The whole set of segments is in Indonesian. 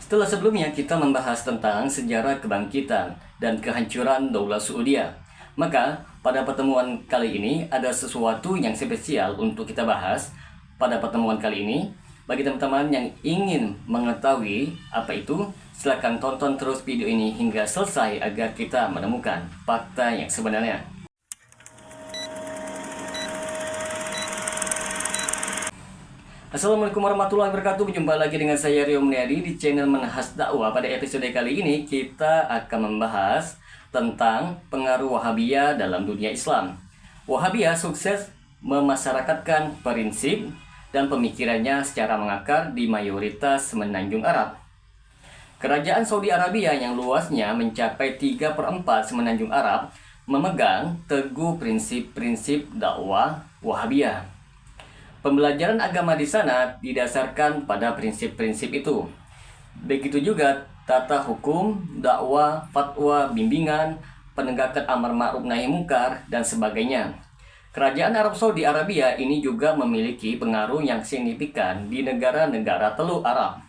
Setelah sebelumnya kita membahas tentang sejarah kebangkitan dan kehancuran Daulah Saudiyah, maka pada pertemuan kali ini ada sesuatu yang spesial untuk kita bahas pada pertemuan kali ini. Bagi teman-teman yang ingin mengetahui apa itu, silakan tonton terus video ini hingga selesai agar kita menemukan fakta yang sebenarnya. Assalamualaikum warahmatullahi wabarakatuh. Berjumpa lagi dengan saya Rio Mulyadi di channel Manhaj Dakwah. Pada episode kali ini kita akan membahas tentang pengaruh Wahabiyah dalam dunia Islam. Wahabiyah sukses memasyarakatkan prinsip dan pemikirannya secara mengakar di mayoritas semenanjung Arab. Kerajaan Saudi Arabia yang luasnya mencapai 3/4 semenanjung Arab memegang teguh prinsip-prinsip dakwah Wahabiyah. Pembelajaran agama di sana didasarkan pada prinsip-prinsip itu. Begitu juga tata hukum, dakwah, fatwa, bimbingan, penegakan amar ma'ruf nahi munkar, dan sebagainya. Kerajaan Arab Saudi Arabia ini juga memiliki pengaruh yang signifikan di negara-negara Teluk Arab.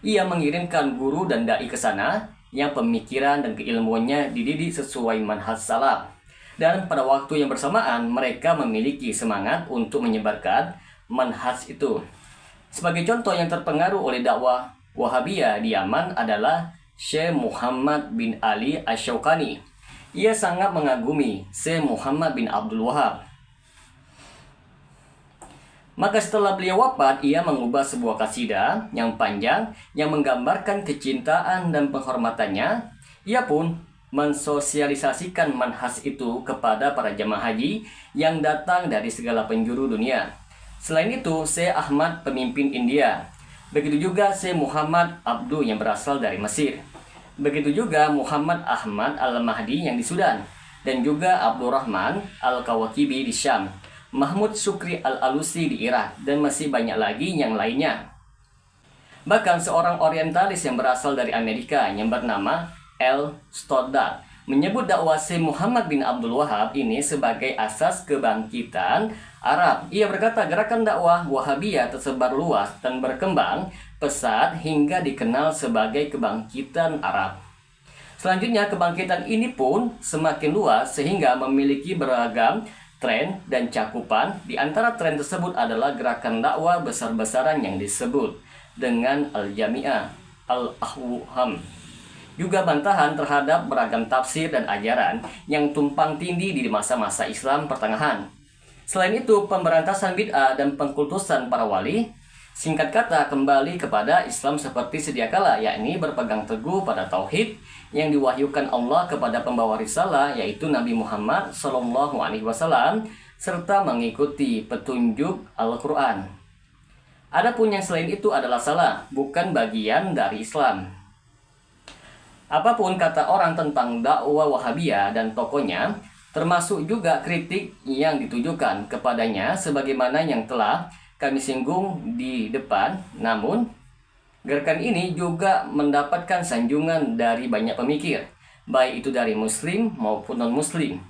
Ia mengirimkan guru dan dai ke sana yang pemikiran dan keilmuannya dididik sesuai manhaj salaf. Dan pada waktu yang bersamaan mereka memiliki semangat untuk menyebarkan manhaj itu. Sebagai contoh yang terpengaruh oleh dakwah Wahabiyah di Yaman adalah Syekh Muhammad bin Ali Asy-Syaukani. Ia sangat mengagumi Syekh Muhammad bin Abdul Wahab. Maka setelah beliau wafat, ia mengubah sebuah kasidah yang panjang yang menggambarkan kecintaan dan penghormatannya. Ia pun mensosialisasikan manhaj itu kepada para jemaah haji yang datang dari segala penjuru dunia. Selain itu, Syekh Ahmad pemimpin India. Begitu juga Syekh Muhammad Abdu yang berasal dari Mesir. Begitu juga Muhammad Ahmad Al-Mahdi yang di Sudan. Dan juga Abdurrahman Al-Kawakibi di Syam. Mahmud Syukri Al-Alusi di Irak. Dan masih banyak lagi yang lainnya. Bahkan seorang orientalis yang berasal dari Amerika yang bernama L. Stoddard menyebut dakwah Syekh Muhammad bin Abdul Wahab ini sebagai asas kebangkitan Arab. Ia berkata gerakan dakwah Wahabiyah tersebar luas dan berkembang pesat hingga dikenal sebagai kebangkitan Arab. Selanjutnya kebangkitan ini pun semakin luas sehingga memiliki beragam tren dan cakupan. Di antara tren tersebut adalah gerakan dakwah besar-besaran yang disebut dengan Al-Jami'ah Al-Ahwam. Juga bantahan terhadap beragam tafsir dan ajaran yang tumpang tindih di masa-masa Islam pertengahan. Selain itu, pemberantasan bid'ah dan pengkultusan para wali, singkat kata kembali kepada Islam seperti sedia kala, yakni berpegang teguh pada tauhid yang diwahyukan Allah kepada pembawa risalah yaitu Nabi Muhammad SAW, serta mengikuti petunjuk Al-Quran. Adapun yang selain itu adalah salah, bukan bagian dari Islam. Apapun kata orang tentang dakwah Wahabiyah dan tokohnya, termasuk juga kritik yang ditujukan kepadanya sebagaimana yang telah kami singgung di depan. Namun, gerakan ini juga mendapatkan sanjungan dari banyak pemikir, baik itu dari muslim maupun non-muslim.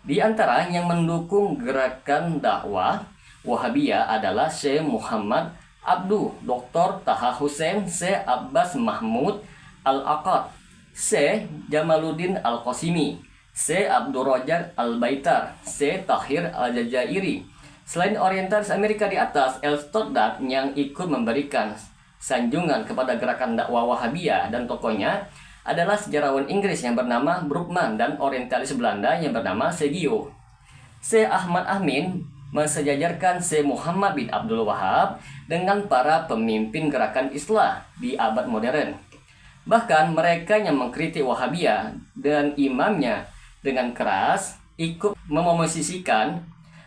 Di antara yang mendukung gerakan dakwah Wahabiyah adalah Syekh Muhammad Abdu, Dr. Taha Hussein, Syekh Abbas Mahmud Al-Aqad, Syekh Jamaluddin Al-Qasimi, Syekh Abdul Rajak Al-Baitar, Syekh Tahir Al-Jazairi. Selain orientalis Amerika di atas, L. Stoddard yang ikut memberikan sanjungan kepada gerakan dakwah Wahabiyah dan tokohnya adalah sejarawan Inggris yang bernama Brookman dan orientalis Belanda yang bernama Segio. Syekh Ahmad Amin mensejajarkan Syekh Muhammad bin Abdul Wahab dengan para pemimpin gerakan Islah di abad modern. Bahkan mereka yang mengkritik Wahabiyah dan imamnya dengan keras ikut memosisikan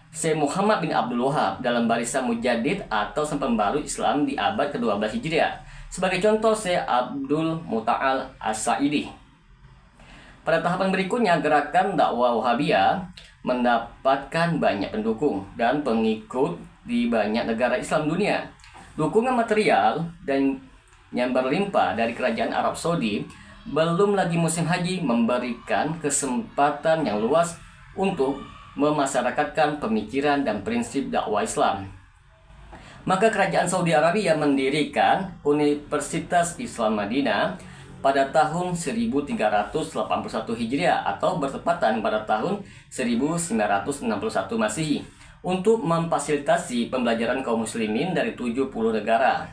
Syekh Muhammad bin Abdul Wahab dalam barisan Mujaddid atau pembaru Islam di abad ke-12 Hijriah. Sebagai contoh Syekh Abdul Muta'al As-Sa'idi. Pada tahapan berikutnya gerakan dakwah Wahabiyah mendapatkan banyak pendukung dan pengikut di banyak negara Islam dunia. Dukungan material dan yang berlimpah dari kerajaan Arab Saudi, belum lagi musim haji memberikan kesempatan yang luas untuk memasyarakatkan pemikiran dan prinsip dakwah Islam. Maka kerajaan Saudi Arabia mendirikan Universitas Islam Madinah pada tahun 1381 Hijriah atau bertepatan pada tahun 1961 Masehi untuk memfasilitasi pembelajaran kaum muslimin dari 70 negara.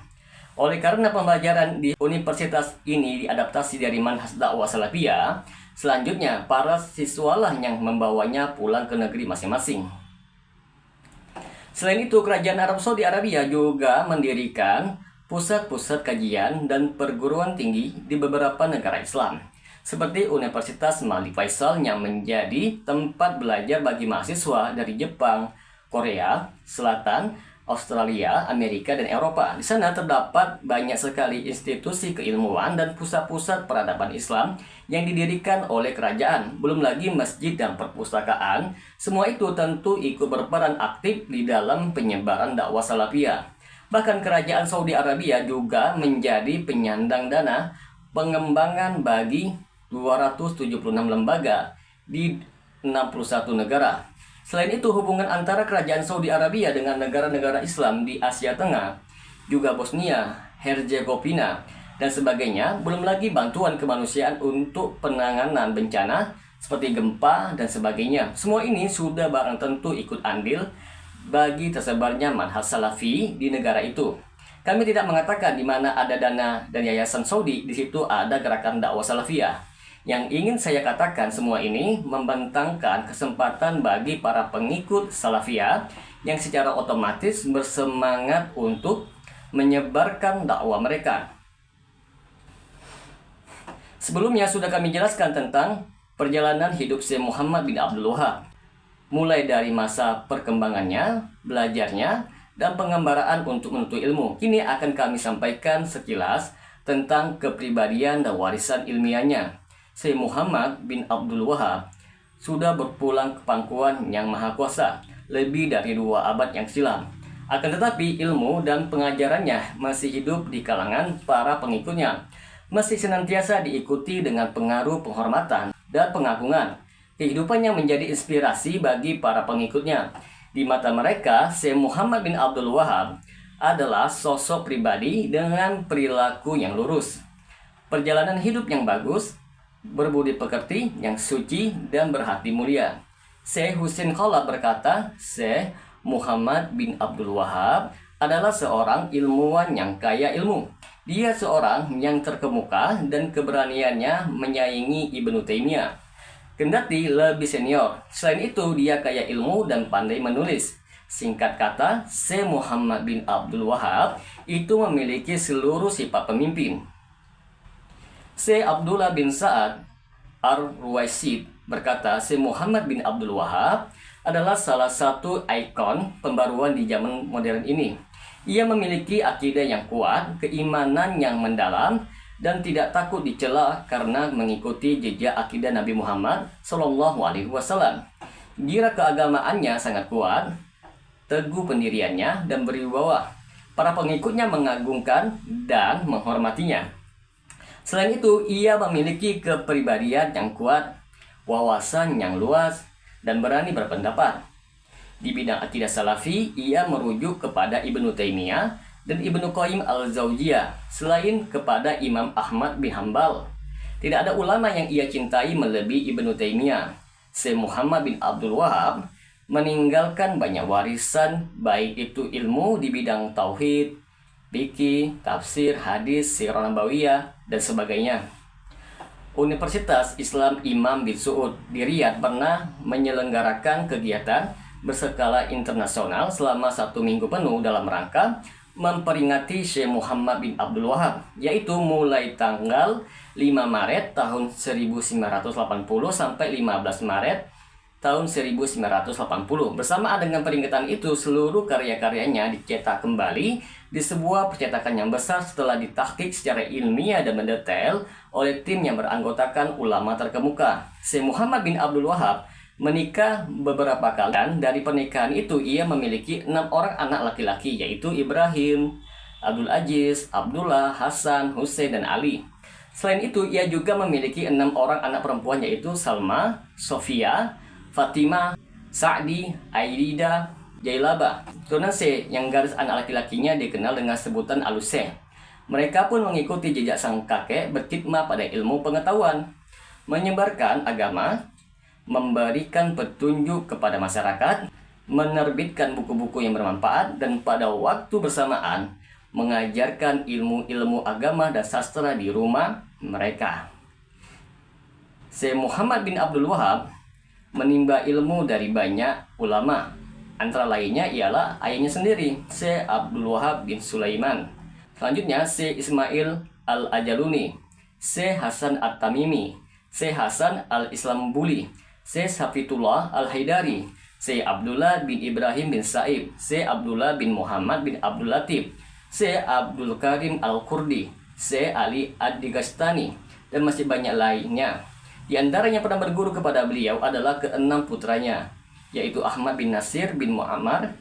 Oleh karena pembelajaran di universitas ini diadaptasi dari manhaj dakwah salafiyah, selanjutnya para siswalah yang membawanya pulang ke negeri masing-masing. Selain itu, kerajaan Arab Saudi Arabia juga mendirikan pusat-pusat kajian dan perguruan tinggi di beberapa negara Islam, seperti Universitas Malik Faisal yang menjadi tempat belajar bagi mahasiswa dari Jepang, Korea Selatan, Australia, Amerika, dan Eropa. Di sana terdapat banyak sekali institusi keilmuan dan pusat-pusat peradaban Islam yang didirikan oleh kerajaan. Belum lagi masjid dan perpustakaan. Semua itu tentu ikut berperan aktif di dalam penyebaran dakwah salafiyah. Bahkan kerajaan Saudi Arabia juga menjadi penyandang dana pengembangan bagi 276 lembaga di 61 negara. Selain itu, hubungan antara kerajaan Saudi Arabia dengan negara-negara Islam di Asia Tengah, juga Bosnia, Herzegovina, dan sebagainya, belum lagi bantuan kemanusiaan untuk penanganan bencana seperti gempa dan sebagainya. Semua ini sudah barang tentu ikut andil bagi tersebarnya manhaj salafi di negara itu. Kami tidak mengatakan di mana ada dana dari yayasan Saudi, di situ ada gerakan dakwah salafiyah. Yang ingin saya katakan, semua ini membentangkan kesempatan bagi para pengikut salafiyah yang secara otomatis bersemangat untuk menyebarkan dakwah mereka. Sebelumnya sudah kami jelaskan tentang perjalanan hidup Syekh Muhammad bin Abdul Wahab, mulai dari masa perkembangannya, belajarnya, dan pengembaraan untuk menuntut ilmu. Kini akan kami sampaikan sekilas tentang kepribadian dan warisan ilmiahnya. Syekh Muhammad bin Abdul Wahab sudah berpulang ke pangkuan Yang Maha Kuasa lebih dari 2 abad yang silam. Akan tetapi ilmu dan pengajarannya masih hidup di kalangan para pengikutnya, masih senantiasa diikuti dengan pengaruh penghormatan dan pengagungan. Kehidupannya menjadi inspirasi bagi para pengikutnya. Di mata mereka, Syekh Muhammad bin Abdul Wahab adalah sosok pribadi dengan perilaku yang lurus, perjalanan hidup yang bagus, berbudi pekerti, yang suci, dan berhati mulia. Syekh Husin Khalaf berkata, Syekh Muhammad bin Abdul Wahab adalah seorang ilmuwan yang kaya ilmu. Dia seorang yang terkemuka dan keberaniannya menyaingi Ibnu Taimiyah, kendati lebih senior. Selain itu, dia kaya ilmu dan pandai menulis. Singkat kata, Syekh Muhammad bin Abdul Wahab itu memiliki seluruh sifat pemimpin. Syekh Abdullah bin Sa'ad Ar-Ruwaisid berkata, Syekh Muhammad bin Abdul Wahab adalah salah satu ikon pembaruan di zaman modern ini. Ia memiliki akidah yang kuat, keimanan yang mendalam, dan tidak takut dicela karena mengikuti jejak akidah Nabi Muhammad SAW. Gira keagamaannya sangat kuat, teguh pendiriannya, dan berwibawa. Para pengikutnya mengagungkan dan menghormatinya. Selain itu, ia memiliki kepribadian yang kuat, wawasan yang luas, dan berani berpendapat. Di bidang akidah salafi, ia merujuk kepada Ibnu Taimiyah dan Ibnu Qayyim al-Jauziyah, selain kepada Imam Ahmad bin Hambal. Tidak ada ulama yang ia cintai melebihi Ibnu Taimiyah. Syekh Muhammad bin Abdul Wahab meninggalkan banyak warisan, baik itu ilmu di bidang tauhid, fikih, tafsir, hadis, sirah nabawiyah, dan sebagainya. Universitas Islam Imam bin Saud di Riyadh pernah menyelenggarakan kegiatan berskala internasional selama 1 minggu penuh dalam rangka memperingati Syekh Muhammad bin Abdul Wahab, yaitu mulai tanggal 5 Maret tahun 1980 sampai 15 Maret tahun 1980. Bersamaan dengan peringatan itu, seluruh karya-karyanya dicetak kembali di sebuah percetakan yang besar setelah ditahqiq secara ilmiah dan mendetail oleh tim yang beranggotakan ulama terkemuka. Syekh Muhammad bin Abdul Wahab menikah beberapa kali, dan dari pernikahan itu ia memiliki 6 orang anak laki-laki, yaitu Ibrahim, Abdul Aziz, Abdullah, Hasan, Hussein, dan Ali. Selain itu, ia juga memiliki 6 orang anak perempuan, yaitu Salma, Sofia, Fatimah, Sa'di, Aida, Jailabah. Keturunan C yang garis anak laki-lakinya dikenal dengan sebutan Aluseh. Mereka pun mengikuti jejak sang kakek berkhidmat pada ilmu pengetahuan, menyebarkan agama, memberikan petunjuk kepada masyarakat, menerbitkan buku-buku yang bermanfaat, dan pada waktu bersamaan mengajarkan ilmu-ilmu agama dan sastra di rumah mereka. Syekh Muhammad bin Abdul Wahab menimba ilmu dari banyak ulama. Antara lainnya ialah ayahnya sendiri, Syekh Abdul Wahab bin Sulaiman. Selanjutnya, Syekh Ismail Al-Ajaluni, Syekh Hasan At-Tamimi, Syekh Hasan Al-Islambuli, Syekh Safitullah Al-Haidari, Syekh Abdullah bin Ibrahim bin Saib, Syekh Abdullah bin Muhammad bin Abdul Latif, Syekh Abdul Karim Al-Kurdi, Syekh Ali Ad-Digastani, dan masih banyak lainnya. Di antara yang pernah berguru kepada beliau adalah keenam putranya, yaitu Ahmad bin Nasir bin Muammar,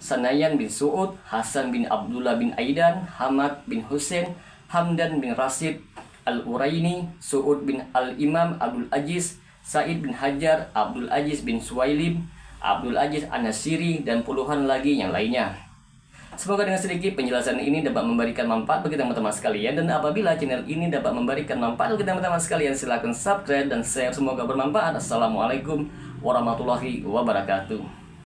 Sanayan bin Su'ud, Hasan bin Abdullah bin Aidan, Hamad bin Hussein, Hamdan bin Rasid Al-Uraini, Su'ud bin Al-Imam Abdul Aziz, Said bin Hajar, Abdul Aziz bin Suwailib, Abdul Aziz An-Nasiri, dan puluhan lagi yang lainnya. Semoga dengan sedikit penjelasan ini dapat memberikan manfaat bagi teman-teman sekalian. Dan apabila channel ini dapat memberikan manfaat bagi teman-teman sekalian, silahkan subscribe dan share. Semoga bermanfaat. Assalamualaikum warahmatullahi wabarakatuh.